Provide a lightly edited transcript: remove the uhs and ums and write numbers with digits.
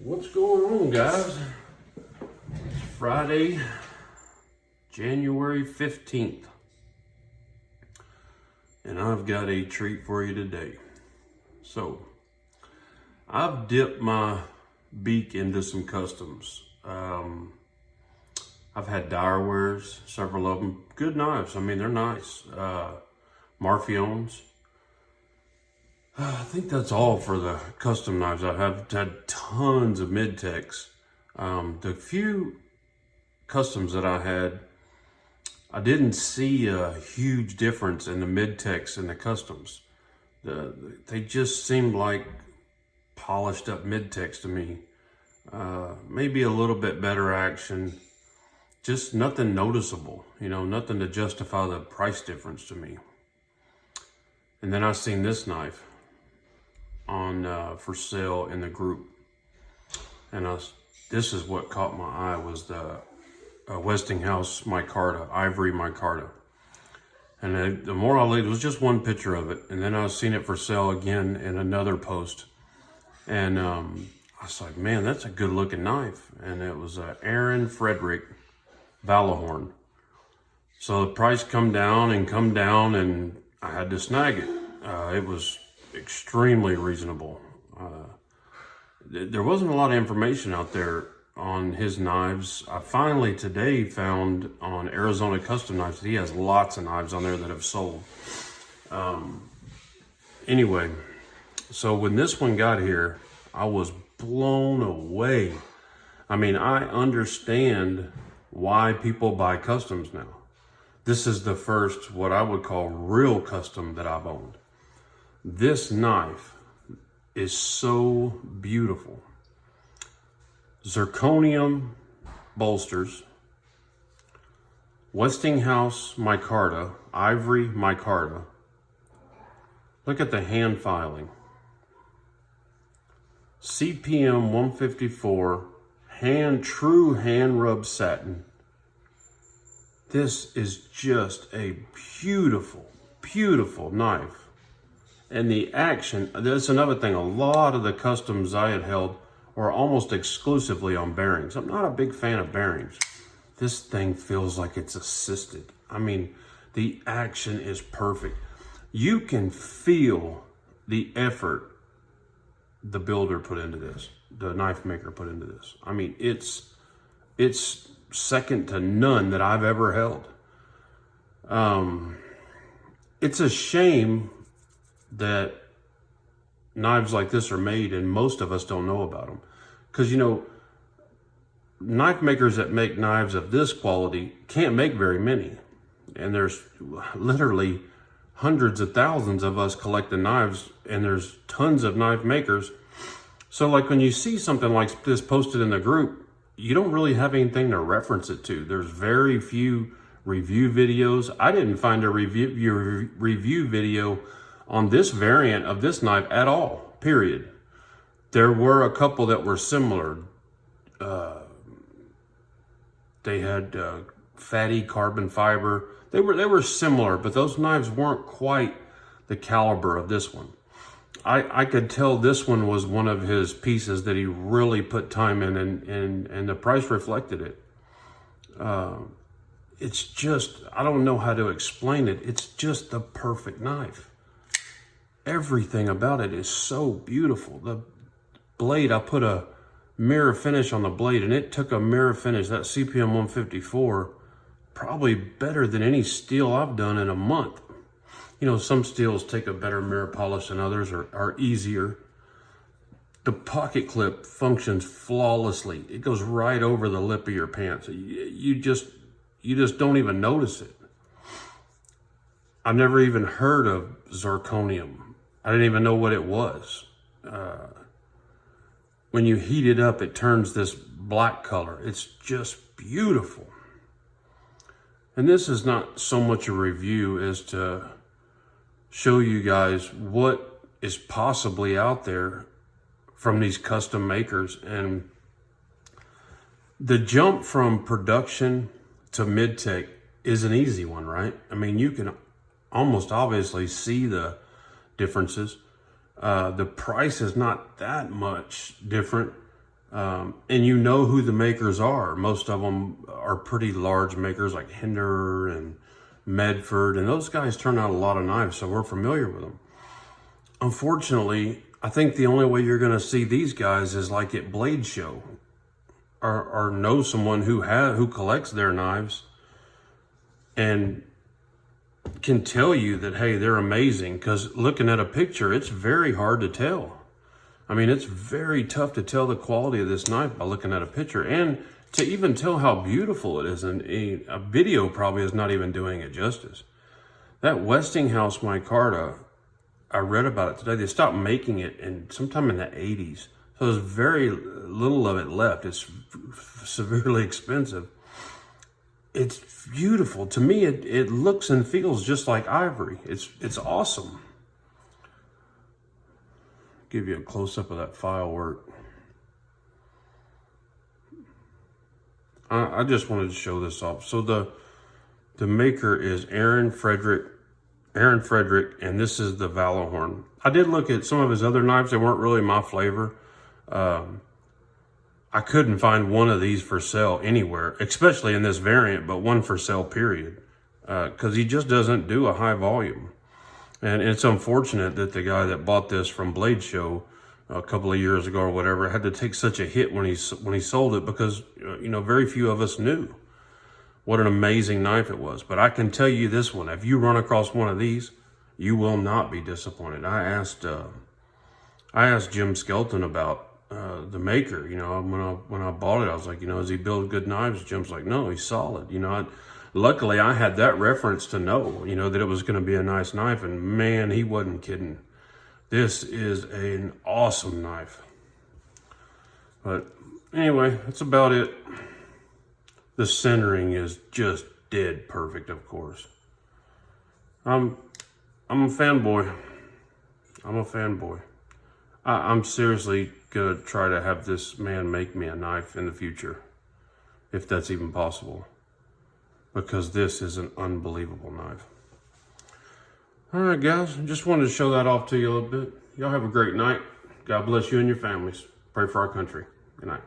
What's going on, guys? It's Friday, January 15th, and I've got a treat for you today. So, I've dipped my beak into some customs. I've had Direwares, several of them, good knives. I mean, they're nice. Marfiones. I think that's all for the custom knives. I have had tons of mid-techs. The few customs that I had, I didn't see a huge difference in the mid-techs and the customs. They just seemed like polished up mid-techs to me. Maybe a little bit better action. Just nothing noticeable, nothing to justify the price difference to me. And then I seen this knife on for sale in the group, and this is what caught my eye, was the Westinghouse micarta, ivory micarta. And the more I looked, it was just one picture of it, and then I seen it for sale again in another post, and I was like, man, that's a good looking knife. And it was Frederick Valahorn. So the price come down, and I had to snag it. It was extremely reasonable. There wasn't a lot of information out there on his knives. I finally today found on Arizona Custom Knives that he has lots of knives on there that have sold. Anyway, so when this one got here, I was blown away. I mean, I understand why people buy customs now. This is the first, what I would call, real custom that I've owned. This knife is so beautiful. Zirconium bolsters, Westinghouse micarta, ivory micarta. Look at the hand filing. CPM 154, true hand rub satin. This is just a beautiful, beautiful knife. And the action, that's another thing, a lot of the customs I had held were almost exclusively on bearings. I'm not a big fan of bearings. This thing feels like it's assisted. I mean, the action is perfect. You can feel the effort the builder put into this, the knife maker put into this. I mean, it's second to none that I've ever held. It's a shame that knives like this are made and most of us don't know about them. Because, knife makers that make knives of this quality can't make very many. And there's literally hundreds of thousands of us collecting knives, and there's tons of knife makers. So like when you see something like this posted in the group, you don't really have anything to reference it to. There's very few review videos. I didn't find a review video on this variant of this knife at all, period. There were a couple that were similar. They had fatty carbon fiber. They were similar, but those knives weren't quite the caliber of this one. I could tell this one was one of his pieces that he really put time in, and the price reflected it. It's just, I don't know how to explain it. It's just the perfect knife. Everything about it is so beautiful. The blade, I put a mirror finish on the blade, and it took a mirror finish, that CPM 154, probably better than any steel I've done in a month. Some steels take a better mirror polish than others, or are easier. The pocket clip functions flawlessly. It goes right over the lip of your pants. You just don't even notice it. I've never even heard of zirconium. I didn't even know what it was. When you heat it up, it turns this black color. It's just beautiful. And this is not so much a review as to show you guys what is possibly out there from these custom makers. And the jump from production to mid-tech is an easy one, right? I mean, you can almost obviously see the differences. The price is not that much different. And you know who the makers are. Most of them are pretty large makers like Hinder and Medford, and those guys turn out a lot of knives, so we're familiar with them. Unfortunately, I think the only way you're going to see these guys is like at Blade Show, or know someone who collects their knives and can tell you that, hey, they're amazing. Because looking at a picture, it's very hard to tell. I mean, it's very tough to tell the quality of this knife by looking at a picture, and to even tell how beautiful it is. And a video probably is not even doing it justice. That Westinghouse micarta, I read about it today. They stopped making it sometime in the 80s. So there's very little of it left. It's severely expensive. It's beautiful. To me, it looks and feels just like ivory. It's awesome. Give you a close-up of that file work. I just wanted to show this off. So the maker is Aaron Frederick, and this is the Valahorn. I did look at some of his other knives. They weren't really my flavor. I couldn't find one of these for sale anywhere, especially in this variant, but one for sale, period. Because he just doesn't do a high volume. And it's unfortunate that the guy that bought this from Blade Show a couple of years ago or whatever had to take such a hit when he sold it, because very few of us knew what an amazing knife it was. But I can tell you this one: if you run across one of these, you will not be disappointed. I asked Jim Skelton about the maker. When I bought it, I was like, does he build good knives? Jim's like, no, he's solid. Luckily, I had that reference to know, that it was going to be a nice knife. And man, he wasn't kidding. This is an awesome knife. But anyway, that's about it. The centering is just dead perfect, of course. I'm a fanboy. I'm seriously going to try to have this man make me a knife in the future, if that's even possible, because this is an unbelievable knife. All right, guys, just wanted to show that off to you a little bit. Y'all have a great night. God bless you and your families. Pray for our country. Good night.